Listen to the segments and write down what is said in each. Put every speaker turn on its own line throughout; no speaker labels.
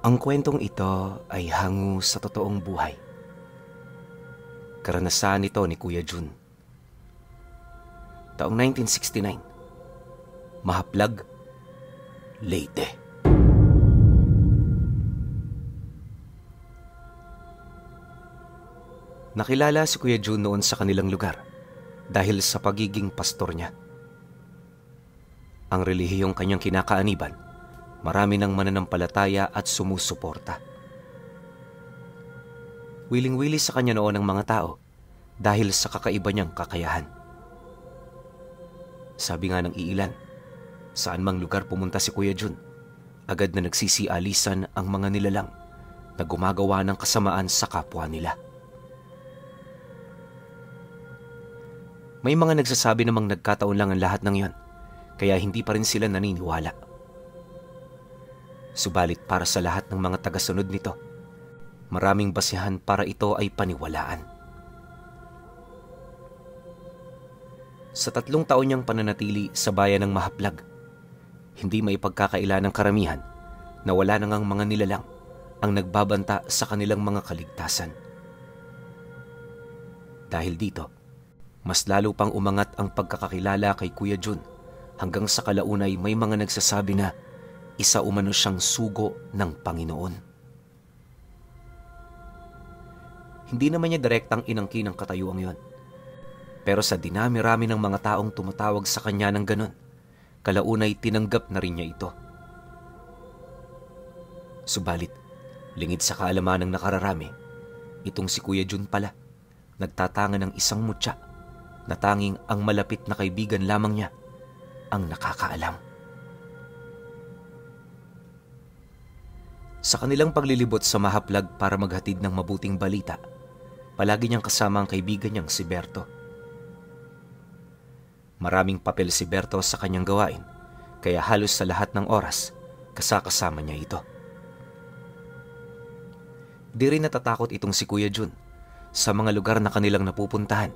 Ang kwentong ito ay hango sa totoong buhay. Karanasan ito ni Kuya Jun. Taong 1969, Mahaplag, Leyte. Nakilala si Kuya Jun noon sa kanilang lugar dahil sa pagiging pastor niya. Ang relihiyong kanyang kinakaaniban, marami ng mananampalataya at sumusuporta. Wiling-wili sa kanya noon ang mga tao dahil sa kakaiba niyang kakayahan. Sabi nga ng iilan, saan mang lugar pumunta si Kuya Jun, agad na nagsisialisan ang mga nilalang na gumagawa ng kasamaan sa kapwa nila. May mga nagsasabi namang nagkataon lang ang lahat ng iyon, kaya hindi pa rin sila naniniwala. Subalit para sa lahat ng mga tagasunod nito, maraming basihan para ito ay paniwalaan. Sa 3 taon niyang pananatili sa bayan ng Mahaplag, hindi maipagkakaila ng karamihan na wala nang ang mga nilalang ang nagbabanta sa kanilang mga kaligtasan. Dahil dito, mas lalo pang umangat ang pagkakakilala kay Kuya Jun hanggang sa kalaunay may mga nagsasabi na isa umano siyang sugo ng Panginoon. Hindi naman niya direktang inangkin ang katayuang yon. Pero sa dinami-rami ng mga taong tumatawag sa kanya ng ganon, kalaunay tinanggap na rin niya ito. Subalit, lingid sa kaalaman ng nakararami, itong si Kuya Jun pala, nagtatanga ng isang mutya na tanging ang malapit na kaibigan lamang niya ang nakakaalam. Sa kanilang paglilibot sa Mahaplag para maghatid ng mabuting balita, palagi niyang kasama ang kaibigan niyang si Berto. Maraming papel si Berto sa kanyang gawain, kaya halos sa lahat ng oras, kasama niya ito. Di rin natatakot itong si Kuya Jun sa mga lugar na kanilang napupuntahan,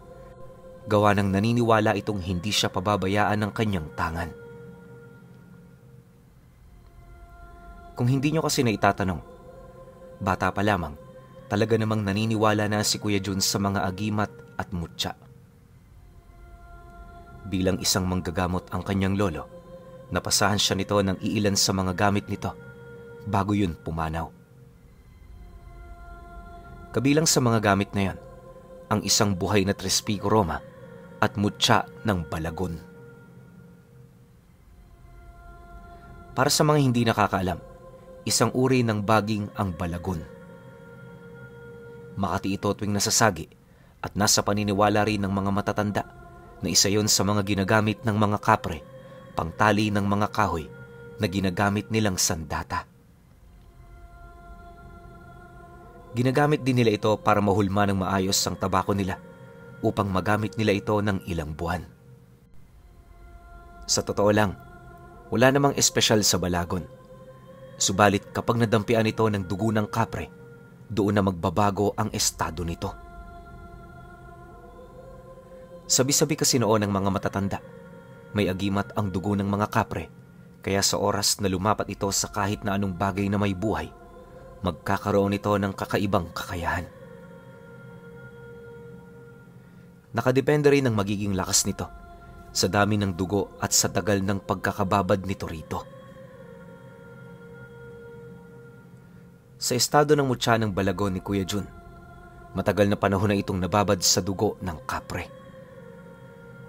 gawa ng naniniwala itong hindi siya pababayaan ng kanyang tangan. Kung hindi nyo kasi na itatanong, bata pa lamang, talaga namang naniniwala na si Kuya Jun sa mga agimat at mutya. Bilang isang manggagamot ang kanyang lolo, napasahan siya nito ng iilan sa mga gamit nito bago yun pumanaw. Kabilang sa mga gamit na yan, ang isang buhay na Trespico Roma at mutya ng balagon. Para sa mga hindi nakakaalam, isang uri ng baging ang balagon. Makati ito tuwing nasasagi at nasa paniniwala rin ng mga matatanda na isa yon sa mga ginagamit ng mga kapre, pangtali ng mga kahoy na ginagamit nilang sandata. Ginagamit din nila ito para mahulma ng maayos ang tabako nila upang magamit nila ito ng ilang buwan. Sa totoo lang, wala namang espesyal sa balagon. Subalit kapag nadampian ito ng dugo ng kapre, doon na magbabago ang estado nito. Sabi-sabi kasi noon ng mga matatanda, may agimat ang dugo ng mga kapre, kaya sa oras na lumapat ito sa kahit na anong bagay na may buhay, magkakaroon ito ng kakaibang kakayahan. Nakadepende rin ang magiging lakas nito sa dami ng dugo at sa tagal ng pagkakababad nito rito. Sa estado ng mutya ng balagon ni Kuya Jun, matagal na panahon na itong nababad sa dugo ng kapre.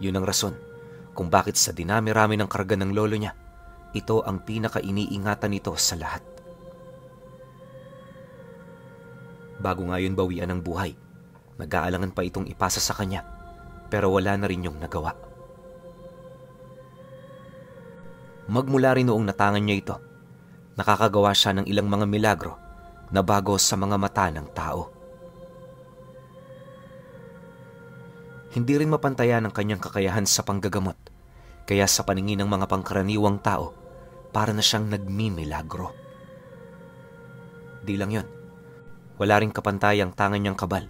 Yun ang rason kung bakit sa dinami-rami ng karga ng lolo niya, ito ang pinaka-iniingatan nito sa lahat. Bago ngayon bawian ng buhay, nag-aalangan pa itong ipasa sa kanya, pero wala na rin yung nagawa. Magmula rin noong natangan niya ito, nakakagawa siya ng ilang mga milagro na bago sa mga mata ng tao. Hindi rin mapantayan ang kanyang kakayahan sa panggagamot, kaya sa paningin ng mga pangkaraniwang tao, para na siyang nagmimilagro. Di lang yon, wala ring kapantayang tangan niyang kabal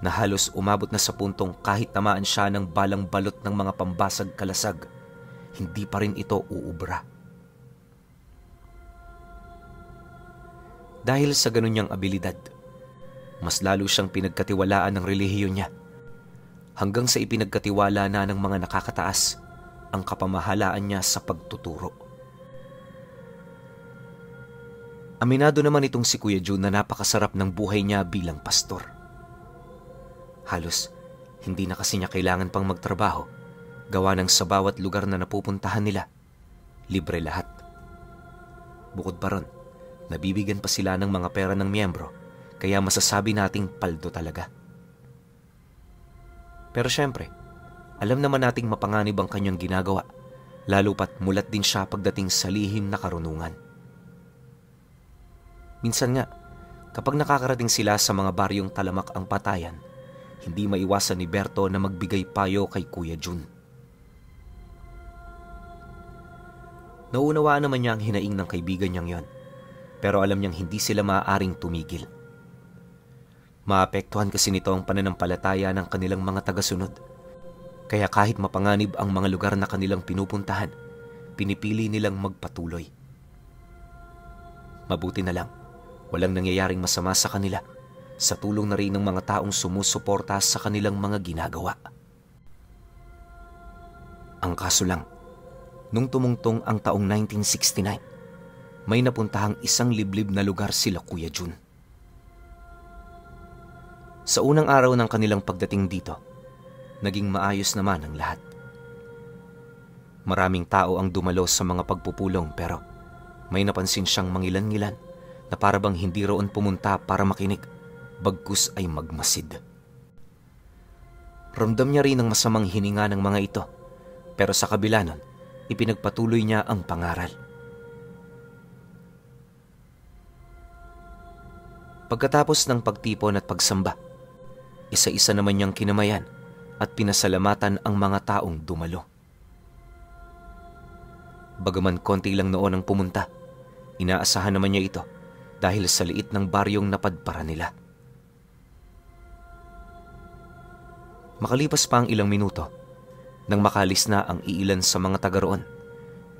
na halos umabot na sa puntong kahit tamaan siya ng balang balot ng mga pambasag kalasag, hindi pa rin ito uubra. Dahil sa ganun niyang abilidad, mas lalo siyang pinagkatiwalaan ng relihiyon niya, hanggang sa ipinagkatiwala na ng mga nakakataas ang kapamahalaan niya sa pagtuturo. Aminado naman itong si Kuya Jun na napakasarap ng buhay niya bilang pastor. Halos hindi na kasi niya kailangan pang magtrabaho, gawa ng sa bawat lugar na napupuntahan nila, libre lahat. Bukod pa ron, nabibigyan pa sila ng mga pera ng miyembro, kaya masasabi nating paldo talaga. Pero syempre, alam naman nating mapanganib ang kanyang ginagawa, lalo pat mulat din siya pagdating sa lihim na karunungan. Minsan nga, kapag nakakarating sila sa mga baryong talamak ang patayan, hindi maiwasan ni Berto na magbigay payo kay Kuya Jun. Nauunawaan naman niya ang hinaing ng kaibigan niyang yon, pero alam niyang hindi sila maaaring tumigil. Maapektuhan kasi nito ang pananampalataya ng kanilang mga tagasunod, kaya kahit mapanganib ang mga lugar na kanilang pinupuntahan, pinipili nilang magpatuloy. Mabuti na lang, walang nangyayaring masama sa kanila, sa tulong na rin ng mga taong sumusuporta sa kanilang mga ginagawa. Ang kaso lang, nung tumungtong ang taong 1969, may napuntahang isang liblib na lugar sila Kuya Jun. Sa unang araw ng kanilang pagdating dito, naging maayos naman ang lahat. Maraming tao ang dumalo sa mga pagpupulong, pero may napansin siyang mangilan-ngilan na para bang hindi roon pumunta para makinig, bagkus ay magmasid. Ramdam niya rin ang masamang hininga ng mga ito, pero sa kabila nun, ipinagpatuloy niya ang pangaral. Pagkatapos ng pagtipon at pagsamba, isa-isa naman niyang kinamayan at pinasalamatan ang mga taong dumalo. Bagaman konti lang noon ang pumunta, inaasahan naman niya ito dahil sa liit ng baryong napadpara nila. Makalipas pa ang ilang minuto, nang makalis na ang iilan sa mga taga roon,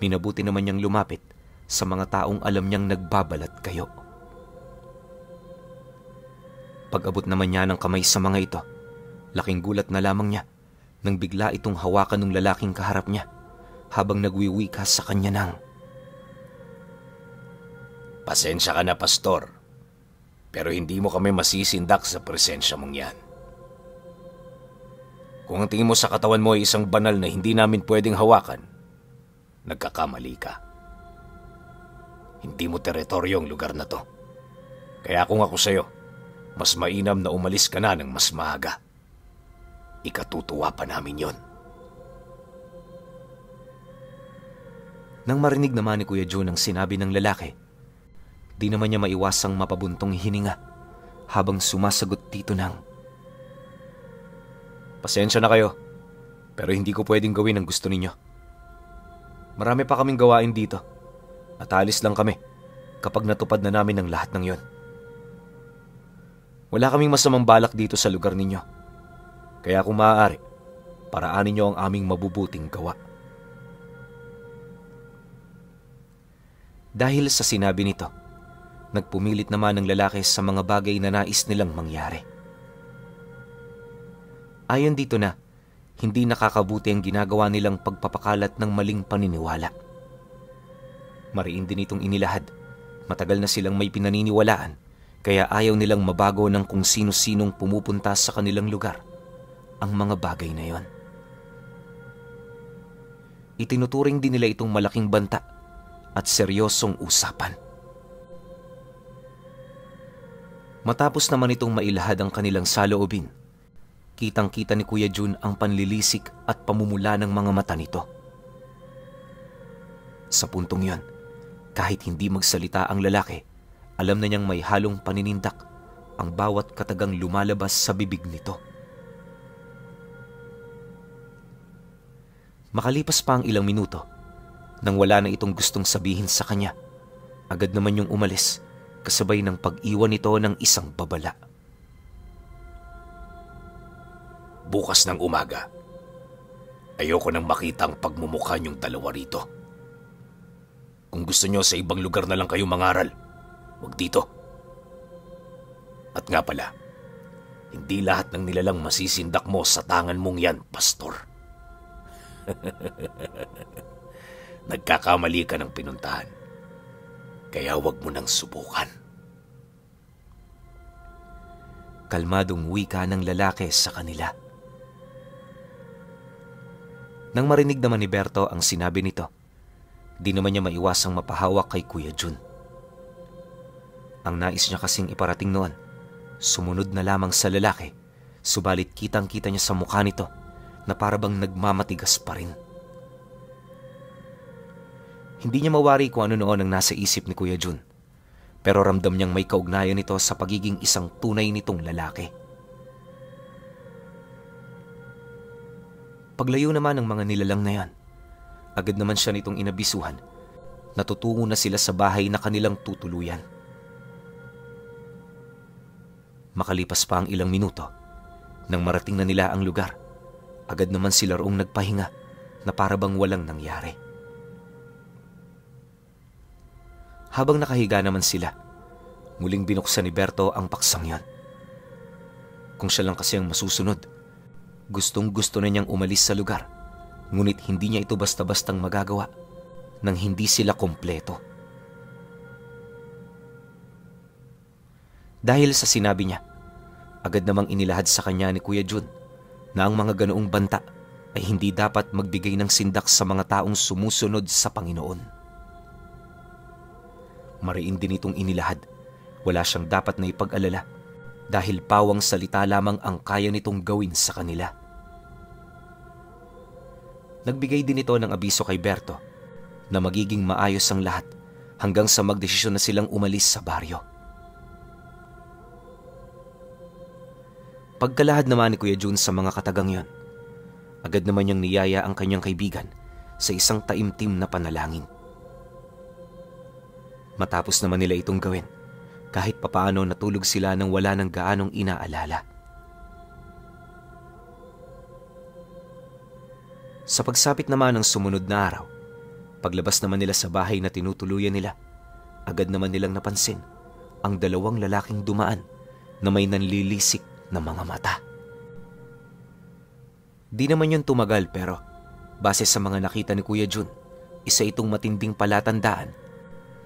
minabuti naman niyang lumapit sa mga taong alam niyang nagbabalat kayo. Pag-abot naman niya ng kamay sa mga ito, laking gulat na lamang niya nang bigla itong hawakan ng lalaking kaharap niya habang nagwiwika sa kanya ng,
"Pasensya ka na, Pastor, pero hindi mo kami masisindak sa presensya mong yan. Kung ang tingin mo sa katawan mo ay isang banal na hindi namin pwedeng hawakan, nagkakamali ka. Hindi mo teritoryo ang lugar na to. Kaya kung ako sa'yo, mas mainam na umalis ka na ng mas maaga. Ikatutuwa pa namin yon."
Nang marinig naman ni Kuya Jun ang sinabi ng lalaki, di naman niya maiwasang mapabuntong hininga habang sumasagot dito ng,
"Pasensya na kayo, pero hindi ko pwedeng gawin ang gusto ninyo. Marami pa kaming gawain dito at alis lang kami kapag natupad na namin ang lahat ng yon. Wala kaming masamang balak dito sa lugar ninyo, kaya kung maaari, paraanin niyo ang aming mabubuting gawa."
Dahil sa sinabi nito, nagpumilit naman ang lalaki sa mga bagay na nais nilang mangyari. Ayon dito na, hindi nakakabuti ang ginagawa nilang pagpapakalat ng maling paniniwala. Mariin din itong inilahad, matagal na silang may pinaniniwalaan, kaya ayaw nilang mabago ng kung sino-sinong pumupunta sa kanilang lugar ang mga bagay na yon. Itinuturing din nila itong malaking banta at seryosong usapan. Matapos naman itong mailahad ang kanilang saloobin, kitang-kita ni Kuya Jun ang panlilisik at pamumula ng mga mata nito. Sa puntong yon, kahit hindi magsalita ang lalaki, alam na niyang may halong paninindak ang bawat katagang lumalabas sa bibig nito. Makalipas pa ang ilang minuto, nang wala na itong gustong sabihin sa kanya, agad naman yung umalis, kasabay ng pag-iwan nito ng isang babala.
"Bukas ng umaga, ayoko nang makita ang pagmumukha niyong dalawa rito. Kung gusto niyo sa ibang lugar na lang kayo mangaral, wag dito. At nga pala, hindi lahat ng nilalang masisindak mo sa tangan mong yan, Pastor. Nagkakamali ka ng pinuntahan, kaya huwag mo nang subukan.
Kalmadong wika ng lalaki sa kanila. Nang marinig naman ni Berto ang sinabi nito, di naman niya maiwasang mapahawak kay Kuya Jun. Ang nais niya kasing iparating noon, sumunod na lamang sa lalaki, subalit kitang-kita niya sa mukha nito na parabang nagmamatigas pa rin. Hindi niya mawari kung ano noon ang nasa isip ni Kuya Jun, pero ramdam niyang may kaugnayan nito sa pagiging isang tunay nitong lalaki. Paglayo naman ng mga nilalang na yan, agad naman siya nitong inabisuhan na tutungo na sila sa bahay na kanilang tutuluyan. Makalipas pa ang ilang minuto, nang marating na nila ang lugar, agad naman sila roong nagpahinga na parabang walang nangyari. Habang nakahiga naman sila, muling binuksan ni Berto ang paksang yan. Kung siya lang kasi ang masusunod, gustong-gusto na niyang umalis sa lugar, ngunit hindi niya ito basta-bastang magagawa nang hindi sila kompleto. Dahil sa sinabi niya, agad namang inilahad sa kanya ni Kuya Jun na ang mga ganoong banta ay hindi dapat magbigay ng sindak sa mga taong sumusunod sa Panginoon. Mariin din itong inilahad, wala siyang dapat na ipag-alala dahil pawang salita lamang ang kaya nitong gawin sa kanila. Nagbigay din ito ng abiso kay Berto na magiging maayos ang lahat hanggang sa magdesisyon na silang umalis sa baryo. Pagkalahad naman ni Kuya Jun sa mga katagang yon, agad naman niyang niyaya ang kanyang kaibigan sa isang taimtim na panalangin. Matapos naman nila itong gawin, kahit papaano natulog sila nang wala ng gaanong inaalala. Sa pagsapit naman ng sumunod na araw, paglabas naman nila sa bahay na tinutuluyan nila, agad naman nilang napansin ang dalawang lalaking dumaan na may nanlilisik na mga mata. Di naman yun tumagal pero base sa mga nakita ni Kuya Jun, isa itong matinding palatandaan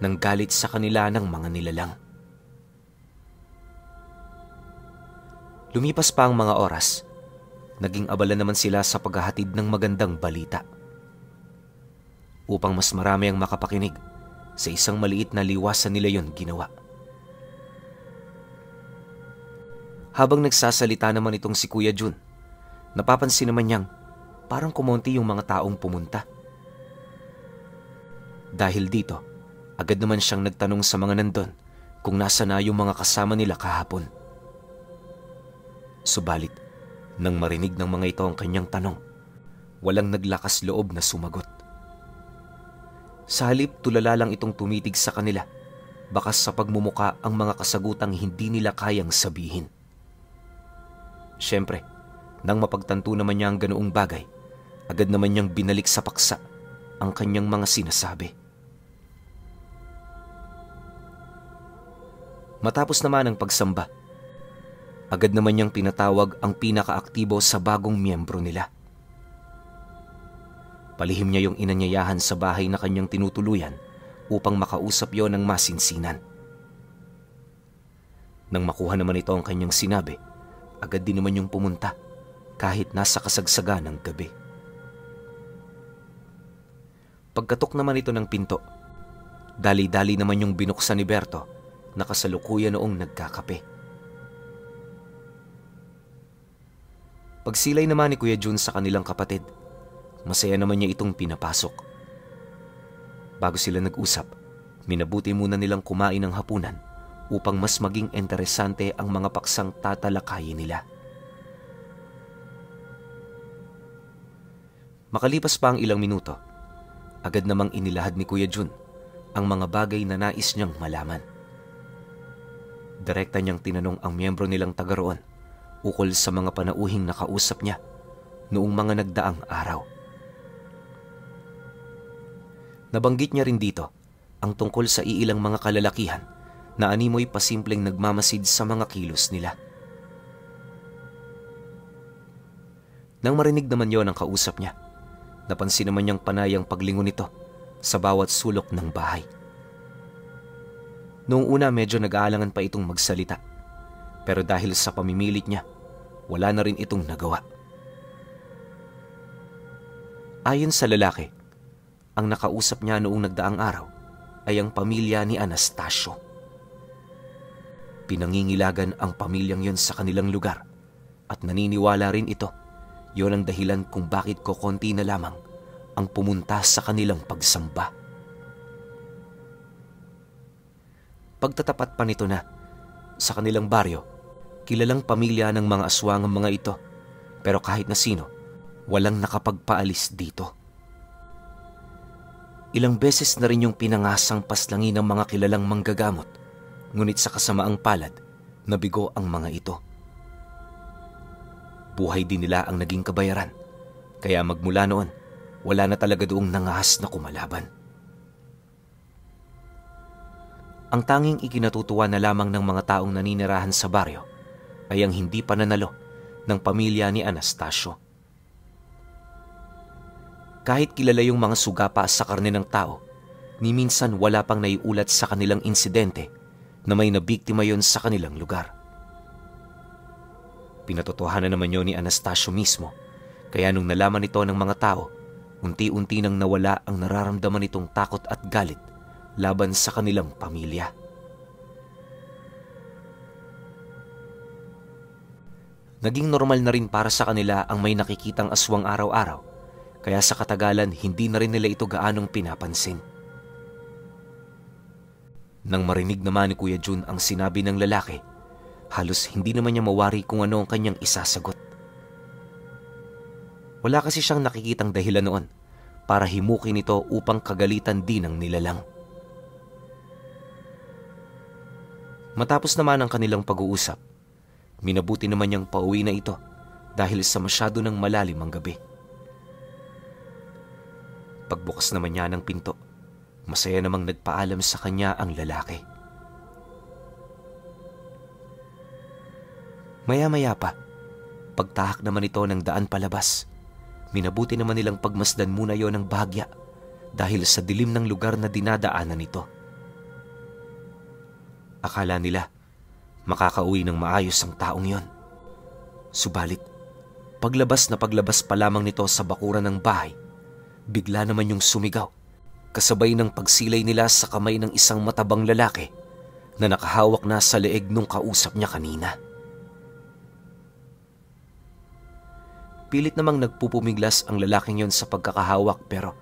ng galit sa kanila ng mga nilalang. Lumipas pa ang mga oras, naging abala naman sila sa paghahatid ng magandang balita. Upang mas marami ang makapakinig, sa isang maliit na liwasan nila yon ginawa. Habang nagsasalita naman itong si Kuya Jun, napapansin naman niyang parang kumonti yung mga taong pumunta. Dahil dito, agad naman siyang nagtanong sa mga nandun kung nasa na yung mga kasama nila kahapon. Subalit, nang marinig ng mga ito ang kanyang tanong, walang naglakas loob na sumagot. Sa halip, tulala lang itong tumitig sa kanila, bakas sa pagmumuka ang mga kasagutang hindi nila kayang sabihin. Siyempre, nang mapagtanto naman niya ang ganoong bagay, agad naman niyang binalik sa paksa ang kanyang mga sinasabi. Matapos naman ang pagsamba, agad naman niyang pinatawag ang pinakaaktibo sa bagong miyembro nila. Palihim niya yung inanyayahan sa bahay na kanyang tinutuluyan upang makausap yon ng masinsinan. Nang makuha naman ito ang kanyang sinabi, agad din naman yung pumunta kahit nasa kasagsagan ng gabi. Pagkatok naman ito ng pinto, dali-dali naman yung binuksan ni Berto na kasalukuyan noong nagkakape. Pagsilay naman ni Kuya Jun sa kanilang kapatid, masaya naman niya itong pinapasok. Bago sila nag-usap, minabuti muna nilang kumain ng hapunan upang mas maging interesante ang mga paksang tatalakayin nila. Makalipas pa ang ilang minuto, agad namang inilahad ni Kuya Jun ang mga bagay na nais niyang malaman. Direkta niyang tinanong ang miyembro nilang taga roon ukol sa mga panauhing nakausap niya noong mga nagdaang araw. Nabanggit niya rin dito ang tungkol sa iilang mga kalalakihan na animoy pasimpleng nagmamasid sa mga kilos nila. Nang marinig naman yon ang kausap niya, napansin naman niyang panay ang paglingon nito sa bawat sulok ng bahay. Noong una medyo nag-aalangan pa itong magsalita, pero dahil sa pamimilit niya, wala na rin itong nagawa. Ayon sa lalaki, ang nakausap niya noong nagdaang araw ay ang pamilya ni Anastasio. Pinangingilagan ang pamilyang yon sa kanilang lugar at naniniwala rin ito. Yon ang dahilan kung bakit kokonti na lamang ang pumunta sa kanilang pagsamba. Pagtatapat pa nito na, sa kanilang baryo, kilalang pamilya ng mga aswang ang mga ito, pero kahit na sino, walang nakapagpaalis dito. Ilang beses na rin yung pinangasang paslangin ng mga kilalang manggagamot, ngunit sa kasamaang palad, nabigo ang mga ito. Buhay din nila ang naging kabayaran, kaya magmula noon, wala na talaga doong nangahas na kumalaban. Ang tanging ikinatutuwa na lamang ng mga taong naninirahan sa baryo ay ang hindi pananalo ng pamilya ni Anastasio. Kahit kilala yung mga sugapa sa karne ng tao, ni minsan wala pang naiulat sa kanilang insidente na may nabiktima yon sa kanilang lugar. Pinatotohanan naman yun ni Anastasio mismo, kaya nung nalaman nito ng mga tao, unti-unti nang nawala ang nararamdaman nitong takot at galit laban sa kanilang pamilya. Naging normal na rin para sa kanila ang may nakikitang aswang araw-araw, kaya sa katagalan hindi na rin nila ito gaanong pinapansin. Nang marinig naman ni Kuya Jun ang sinabi ng lalaki, halos hindi naman niya mawari kung ano ang kanyang isasagot. Wala kasi siyang nakikitang dahilan noon para himukin ito upang kagalitan din ng nilalang. Matapos naman ang kanilang pag-uusap, minabuti naman niyang pauwi na ito dahil sa masyado ng malalim ang gabi. Pagbukas naman niya ng pinto, masaya namang nagpaalam sa kanya ang lalaki. Maya-maya pa, pagtahak naman ito ng daan palabas, minabuti naman nilang pagmasdan muna yon ng bahagya dahil sa dilim ng lugar na dinadaanan nito. Akala nila makakauwi ng maayos ang taong yon. Subalit, paglabas na paglabas pa lamang nito sa bakuran ng bahay, bigla naman yung sumigaw, kasabay ng pagsilay nila sa kamay ng isang matabang lalaki na nakahawak na sa leeg nung kausap niya kanina. Pilit namang nagpupumiglas ang lalaking yon sa pagkakahawak pero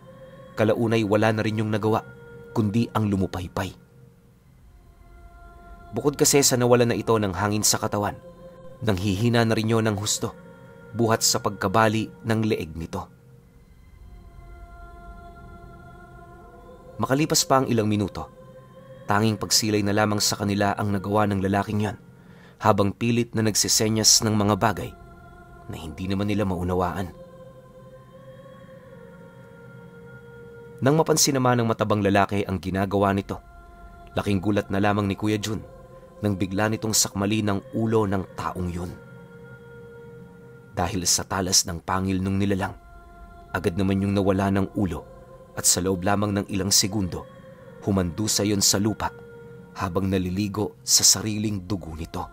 kalaunay wala na rin yung nagawa kundi ang lumupaypay. Bukod kasi sa nawala na ito ng hangin sa katawan, nanghihina na rin yon ng husto buhat sa pagkabali ng leeg nito. Makalipas pa ang ilang minuto, tanging pagsilay na lamang sa kanila ang nagawa ng lalaking yon habang pilit na nagsisenyas ng mga bagay na hindi naman nila maunawaan. Nang mapansin naman ng matabang lalaki ang ginagawa nito, laking gulat na lamang ni Kuya Jun nang bigla nitong sakmali ng ulo ng taong yun. Dahil sa talas ng pangil ng nilalang, agad naman yung nawala ng ulo at sa loob lamang ng ilang segundo, humandusa yon sa lupa habang naliligo sa sariling dugo nito.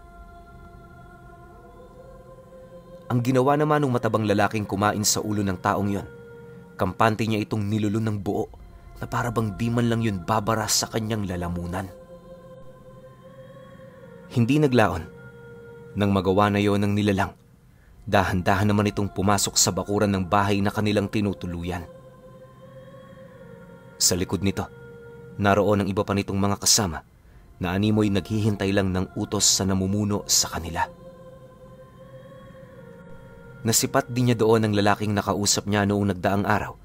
Ang ginawa naman ng matabang lalaking kumain sa ulo ng taong yon, kampante niya itong nilulun ng buo na para bang di man lang yun babara sa kanyang lalamunan. Hindi naglaon. Nang magawa na yon ng nilalang, dahan-dahan naman itong pumasok sa bakuran ng bahay na kanilang tinutuluyan. Sa likod nito, naroon ang iba pa nitong mga kasama na animoy naghihintay lang ng utos sa namumuno sa kanila. Nasipat din niya doon ang lalaking nakausap niya noong nagdaang araw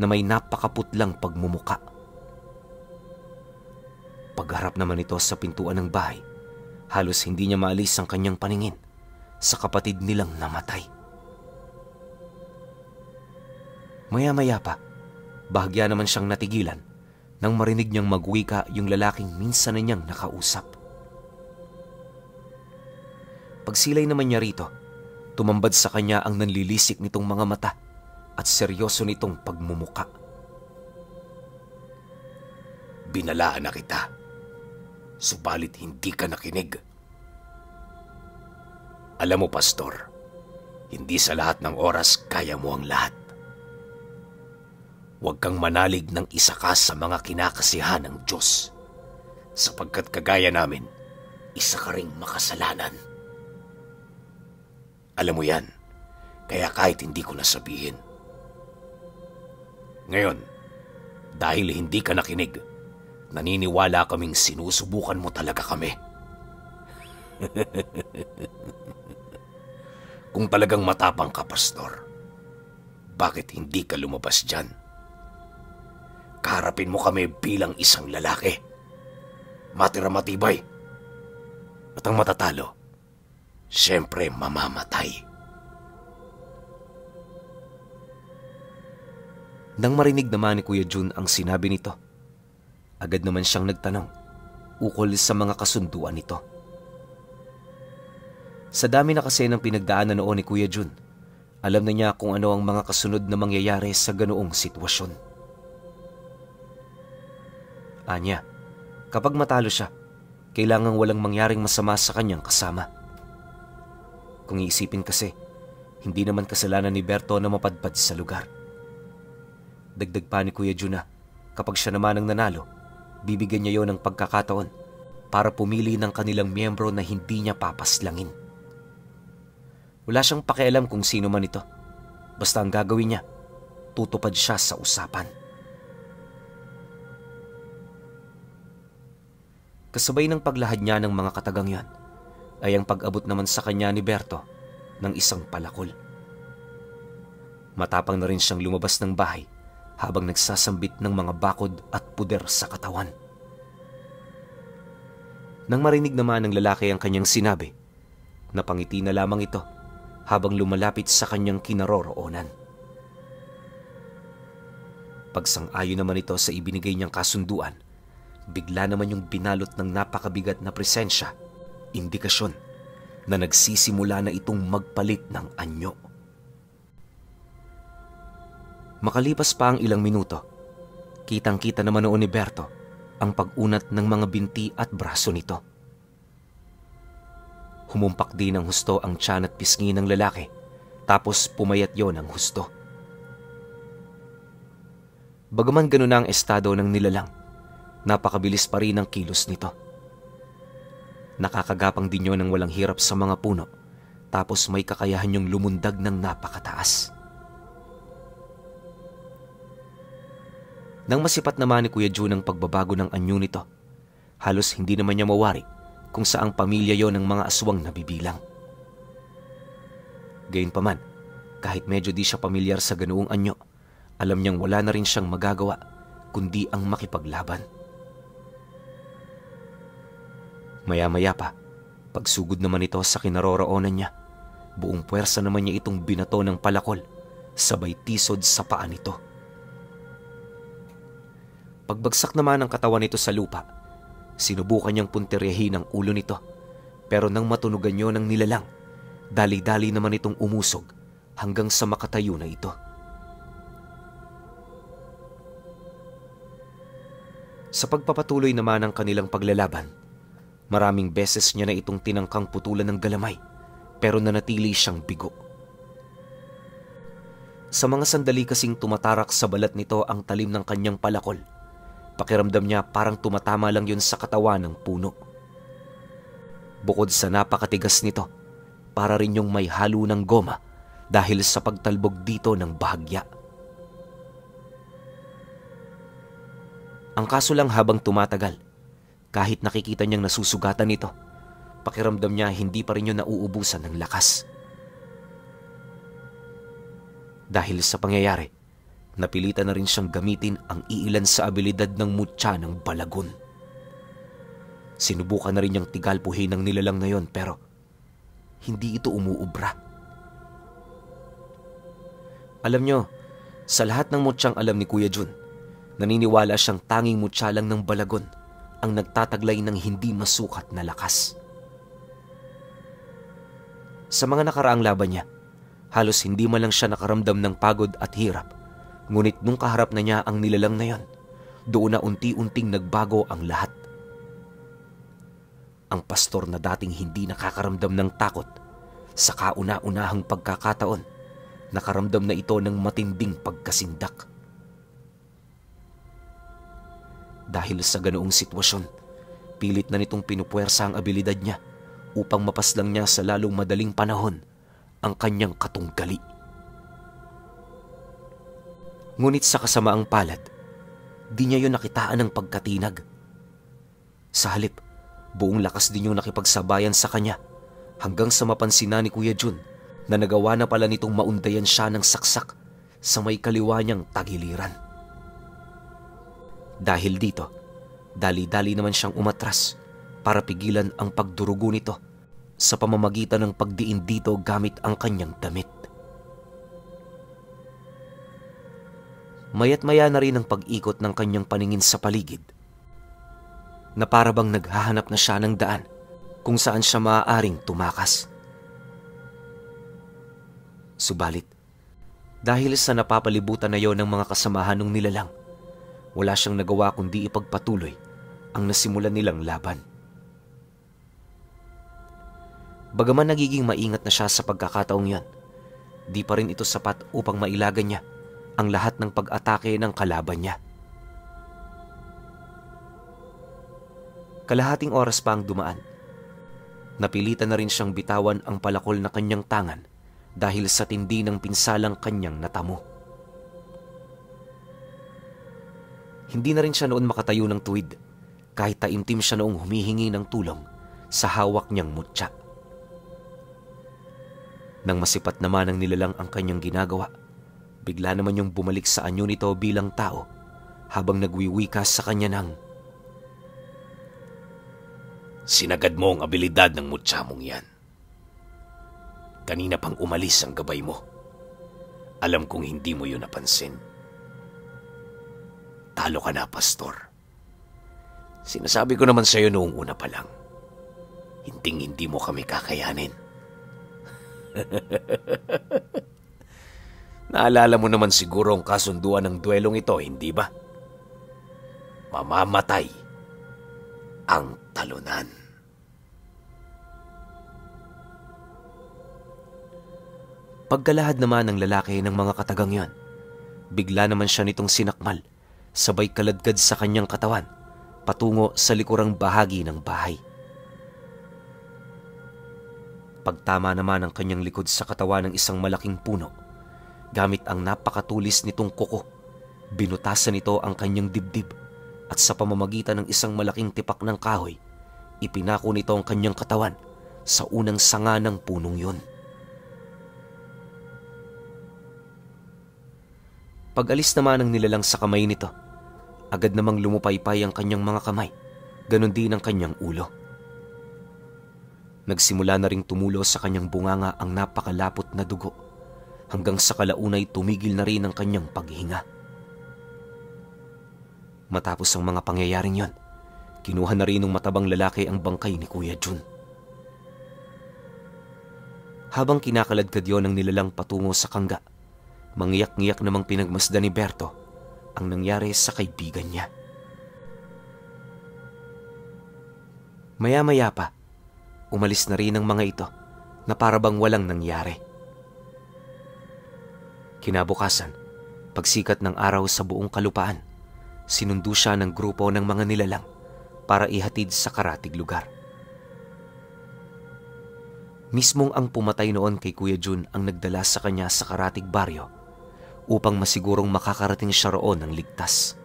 na may napakaputlang pagmumuka. Pagharap naman ito sa pintuan ng bahay, halos hindi niya maalis ang kanyang paningin sa kapatid nilang namatay. Maya-maya pa, bahagya naman siyang natigilan nang marinig niyang magwika yung lalaking minsan na niyang nakausap. Pagsilay naman niya rito, tumambad sa kanya ang nanlilisik nitong mga mata at seryoso nitong pagmumuka.
Binalaan na kita, subalit hindi ka nakinig. Alam mo, Pastor, hindi sa lahat ng oras kaya mo ang lahat. Huwag kang manalig ng isa ka sa mga kinakasihan ng Diyos, sapagkat kagaya namin, isa ka ring makasalanan. Alam mo yan, kaya kahit hindi ko nasabihin. Ngayon, dahil hindi ka nakinig, naniniwala kaming sinusubukan mo talaga kami. Kung talagang matapang ka, Pastor, bakit hindi ka lumabas dyan? Kaharapin mo kami bilang isang lalaki. Matira matibay. At ang matatalo, siyempre mamamatay.
Nang marinig naman ni Kuya Jun ang sinabi nito, agad naman siyang nagtanong ukol sa mga kasunduan nito. Sa dami na kasi ng pinagdaanan noon ni Kuya Jun, alam na niya kung ano ang mga kasunod na mangyayari sa ganoong sitwasyon. Anya, kapag matalo siya, kailangang walang mangyaring masama sa kanyang kasama. Kung iisipin kasi, hindi naman kasalanan ni Berto na mapadpad sa lugar. Dagdag pa ni Kuya Jun na kapag siya naman ang nanalo, bibigyan niya yon ng pagkakataon para pumili ng kanilang miyembro na hindi niya papaslangin. Wala siyang pakialam kung sino man ito. Basta ang gagawin niya, tutupad siya sa usapan. Kasabay ng paglahad niya ng mga katagang yan, ay ang pag-abot naman sa kanya ni Berto ng isang palakol. Matapang na rin siyang lumabas ng bahay habang nagsasambit ng mga bakod at puder sa katawan. Nang marinig naman ng lalaki ang kanyang sinabi, napangiti na lamang ito habang lumalapit sa kanyang kinaroroonan. Pagsang-ayon naman ito sa ibinigay niyang kasunduan, bigla naman yung binalot ng napakabigat na presensya, indikasyon na nagsisimula na itong magpalit ng anyo. Makalipas pa ang ilang minuto, kitang-kita naman noon ni Berto ang pag-unat ng mga binti at braso nito. Humumpak din ng husto ang tiyan at pisngi ng lalaki, tapos pumayat yon ng husto. Bagaman ganun na ang estado ng nilalang, napakabilis pa rin ang kilos nito. Nakakagapang din yon ng walang hirap sa mga puno, tapos may kakayahan yung lumundag ng napakataas. Nang masipat naman ni Kuya Jun ang pagbabago ng anyo nito, halos hindi naman niya mawari kung saang pamilya yon ng mga aswang nabibilang. Gayunpaman, kahit medyo di siya pamilyar sa ganoong anyo, alam niyang wala na rin siyang magagawa kundi ang makipaglaban. Maya-maya pa, pagsugod naman ito sa kinaroroonan niya, buong puwersa naman niya itong binato ng palakol, sabay tisod sa paa nito. Pagbagsak naman ng katawan nito sa lupa, sinubukan niyang puntiryahin ang ulo nito, pero nang matunugan niyo ng nilalang, dali-dali naman itong umusog hanggang sa makatayo na ito. Sa pagpapatuloy naman ng kanilang paglalaban, maraming beses niya na itong tinangkang putulan ng galamay, pero nanatili siyang bigo. Sa mga sandali kasing tumatarak sa balat nito ang talim ng kanyang palakol, pakiramdam niya parang tumatama lang yun sa katawan ng puno. Bukod sa napakatigas nito, para rin yung may halo ng goma dahil sa pagtalbog dito ng bahagya. Ang kaso lang habang tumatagal, kahit nakikita niyang nasusugatan nito, pakiramdam niya hindi pa rin yun nauubusan ng lakas. Dahil sa pangyayari, napilitan na rin siyang gamitin ang iilan sa abilidad ng mutya ng balagon. Sinubukan na rin niyang tigalpuhin ng nilalang na yon pero hindi ito umuubra. Alam niyo, sa lahat ng mutyang alam ni Kuya Jun, Naniniwala siyang tanging mutya lang ng balagon ang nagtataglay ng hindi masukat na lakas. Sa mga nakaraang laban niya, halos hindi man lang siya nakaramdam ng pagod at hirap. Ngunit nung kaharap na niya ang nilalang na yon, doon na unti-unting nagbago ang lahat. Ang pastor na dating hindi nakakaramdam ng takot, sa kauna-unahang pagkakataon, nakaramdam na ito ng matinding pagkasindak. Dahil sa ganoong sitwasyon, pilit na nitong pinupuwersa ang abilidad niya upang mapaslang niya sa lalong madaling panahon ang kanyang katunggali. Ngunit sa kasamaang palad, di niya yun nakitaan ng pagkatinag. Sa halip, buong lakas din yung nakipagsabayan sa kanya hanggang sa mapansin na ni Kuya Jun na nagawa na pala nitong maundayan siya ng saksak sa may kaliwa niyang tagiliran. Dahil dito, dali-dali naman siyang umatras para pigilan ang pagdurugo nito sa pamamagitan ng pagdiin dito gamit ang kanyang damit. Maya't maya na rin ang pag-ikot ng kanyang paningin sa paligid na para bang naghahanap na siya ng daan kung saan siya maaaring tumakas. Subalit, dahil sa napapalibutan na yon ng mga kasamahan ng nilalang, wala siyang nagawa kundi ipagpatuloy ang nasimulan nilang laban. Bagaman nagiging maingat na siya sa pagkakataong yan, di pa rin ito sapat upang mailagan niya ang lahat ng pag-atake ng kalaban niya. Kalahating oras pa ang dumaan. Napilitan na rin siyang bitawan ang palakol na kanyang tangan dahil sa tindi ng pinsalang kanyang natamo. Hindi na rin siya noon makatayo ng tuwid kahit taimtim siya noong humihingi ng tulong sa hawak niyang mutya. Nang masipat naman ang nilalang ang kanyang ginagawa, bigla naman yung bumalik sa anyo nito bilang tao habang nagwiwikas sa kanya ng,
"Sinagad mo ang abilidad ng mutya mong yan. Kanina pang umalis ang gabay mo. Alam kong hindi mo yun napansin. Talo ka na, pastor. Sinasabi ko naman sa'yo noong una pa lang, hindi mo kami kakayanin." Naalala mo naman siguro ang kasunduan ng duelong ito, hindi ba? Mamamatay ang talunan.
Pagkalahad naman ng lalaki ng mga katagang yon, bigla naman siya nitong sinakmal, sabay kaladkad sa kanyang katawan, patungo sa likurang bahagi ng bahay. Pagtama naman ang kanyang likod sa katawan ng isang malaking puno, gamit ang napakatulis nitong kuko, binutasan nito ang kanyang dibdib at sa pamamagitan ng isang malaking tipak ng kahoy, ipinako nito ang kanyang katawan sa unang sanga ng punong yun. Pag-alis naman ng nilalang sa kamay nito, agad namang lumupaypay ang kanyang mga kamay, ganon din ang kanyang ulo. Nagsimula na ring tumulo sa kanyang bunganga ang napakalapot na dugo, hanggang sa kalaunay tumigil na rin ang kanyang paghinga. Matapos ang mga pangyayaring yon, kinuha na rin ng matabang lalaki ang bangkay ni Kuya Jun. Habang kinakaladkad yon ng nilalang patungo sa kangga, mangiyak-ngiyak namang pinagmasdan ni Berto ang nangyari sa kaibigan niya. Maya-maya pa, umalis na rin ang mga ito na para bang walang nangyari. Kinabukasan, pagsikat ng araw sa buong kalupaan, sinundo siya ng grupo ng mga nilalang para ihatid sa karatig lugar. Mismong ang pumatay noon kay Kuya Jun ang nagdala sa kanya sa karatig baryo upang masigurong makakarating siya roon ng ligtas.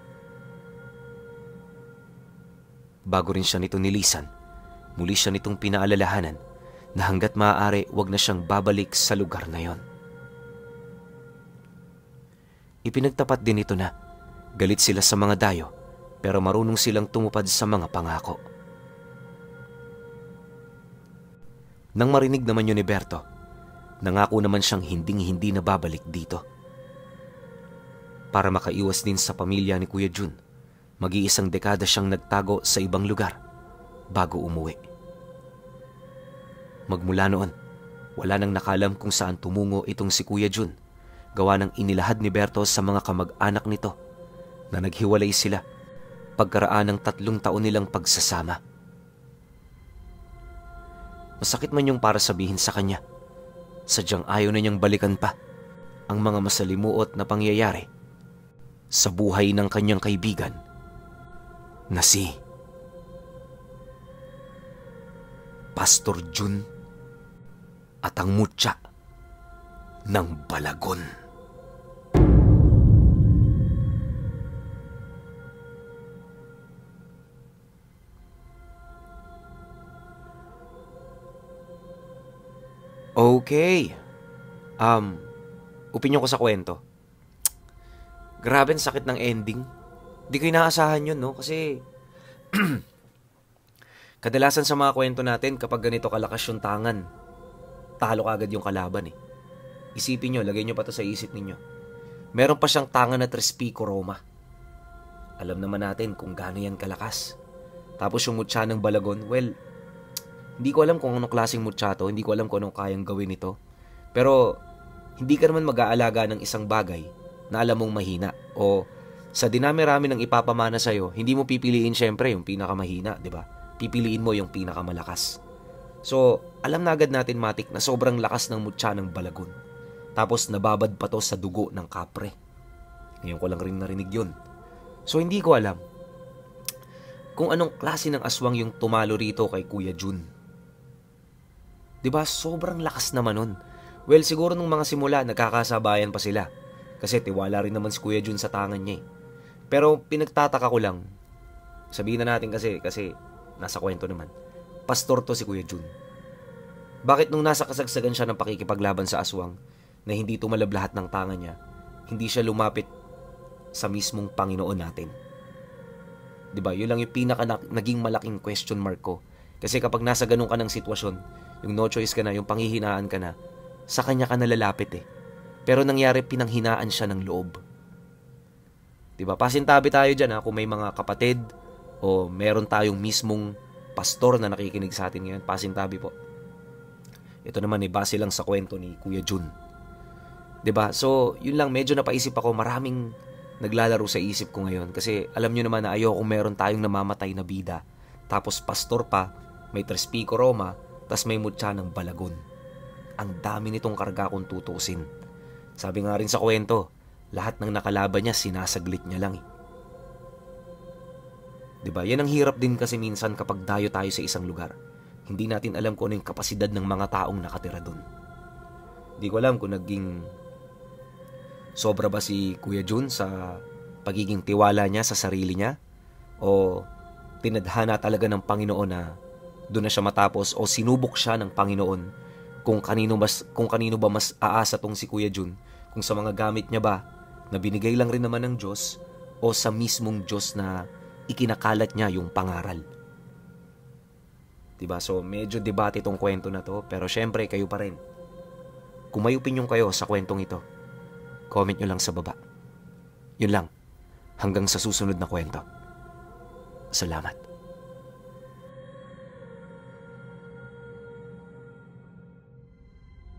Bago rin siya nito nilisan, muli siya nitong pinaalalahanan na hanggat maaari wag na siyang babalik sa lugar na yon. Ipinagtapat din ito na galit sila sa mga dayo pero marunong silang tumupad sa mga pangako. Nang marinig naman yun ni Berto, nangako naman siyang hinding-hindi na babalik dito. Para makaiwas din sa pamilya ni Kuya Jun, mag-iisang dekada siyang nagtago sa ibang lugar bago umuwi. Magmula noon, wala nang nakalam kung saan tumungo itong si Kuya Jun, gawa ng inilahad ni Berto sa mga kamag-anak nito na naghiwalay sila pagkaraan ng 3 taon nilang pagsasama. Masakit man yung para sabihin sa kanya, sadyang ayaw na niyang balikan pa ang mga masalimuot na pangyayari sa buhay ng kanyang kaibigan na si Pastor Jun at ang mutya ng Balagon. Okay. Opinyon ko sa kwento. Grabe, ang sakit ng ending. Di ko inaasahan yun, no? Kasi kadalasan sa mga kwento natin, kapag ganito kalakas yung tangan, talo kagad yung kalaban eh. Isipin nyo, lagay nyo pa to sa isip ninyo. Meron pa siyang tangan na Trespico Roma. Alam naman natin kung gaano yan kalakas. Tapos yung mutya ng Balagon, well, hindi ko alam kung anong klaseng mutya to, hindi ko alam kung anong kayang gawin ito. Pero hindi ka naman mag-aalaga ng isang bagay na alam mong mahina. O sa dinami-rami ng ipapamana sa'yo, hindi mo pipiliin syempre yung pinakamahina, di ba? Pipiliin mo yung pinakamalakas. So, alam na agad natin, Matik, na sobrang lakas ng mutya ng Balagon. Tapos nababad pa to sa dugo ng kapre. Ngayon ko lang rin narinig yun. So, hindi ko alam kung anong klase ng aswang yung tumalo rito kay Kuya Jun. Di ba? Sobrang lakas naman nun. Well, siguro nung mga simula, nagkakasabayan pa sila. Kasi tiwala rin naman si Kuya Jun sa tangan niya eh. Pero pinagtataka ko lang, sabihin na natin kasi nasa kwento naman, pastor to si Kuya Jun. Bakit nung nasa kasagsagan siya ng pakikipaglaban sa aswang, na hindi tumalab lahat ng tangan niya, hindi siya lumapit sa mismong Panginoon natin? Diba? Yun lang yung naging malaking question mark ko. Kasi kapag nasa ganun ka ng sitwasyon, yung no choice ka na, yung panghihinaan ka na, sa kanya ka nalalapit eh. Pero nangyari, pinanghinaan siya ng loob. Diba? Pasintabi tayo dyan ha, kung may mga kapatid o meron tayong mismong pastor na nakikinig sa atin ngayon, pasintabi po. Ito naman base lang sa kwento ni Kuya Jun. Diba? So, yun lang, medyo napaisip ako, maraming naglalaro sa isip ko ngayon. Kasi alam nyo naman na ayoko meron tayong namamatay na bida. Tapos pastor pa, may Trespico Roma, tas may mutya ng Balagon. Ang dami nitong karga kung tutusin. Sabi nga rin sa kwento, lahat ng nakalaban niya, sinasaglit niya lang eh. Diba? Yan ang hirap din kasi minsan kapag dayo tayo sa isang lugar. Hindi natin alam kung ano yung kapasidad ng mga taong nakatira dun. Hindi ko alam kung naging sobra ba si Kuya Jun sa pagiging tiwala niya sa sarili niya, o tinadhana talaga ng Panginoon na doon na siya matapos, o sinubok siya ng Panginoon kung kanino ba mas aasa tong si Kuya Jun, kung sa mga gamit niya ba na binigay lang rin naman ng Diyos, o sa mismong Diyos na ikinakalat niya yung pangaral. Diba? So medyo debate itong kwento na to, pero syempre kayo pa rin. Kung may opinyon kayo sa kwentong ito, comment nyo lang sa baba. Yun lang. Hanggang sa susunod na kwento. Salamat.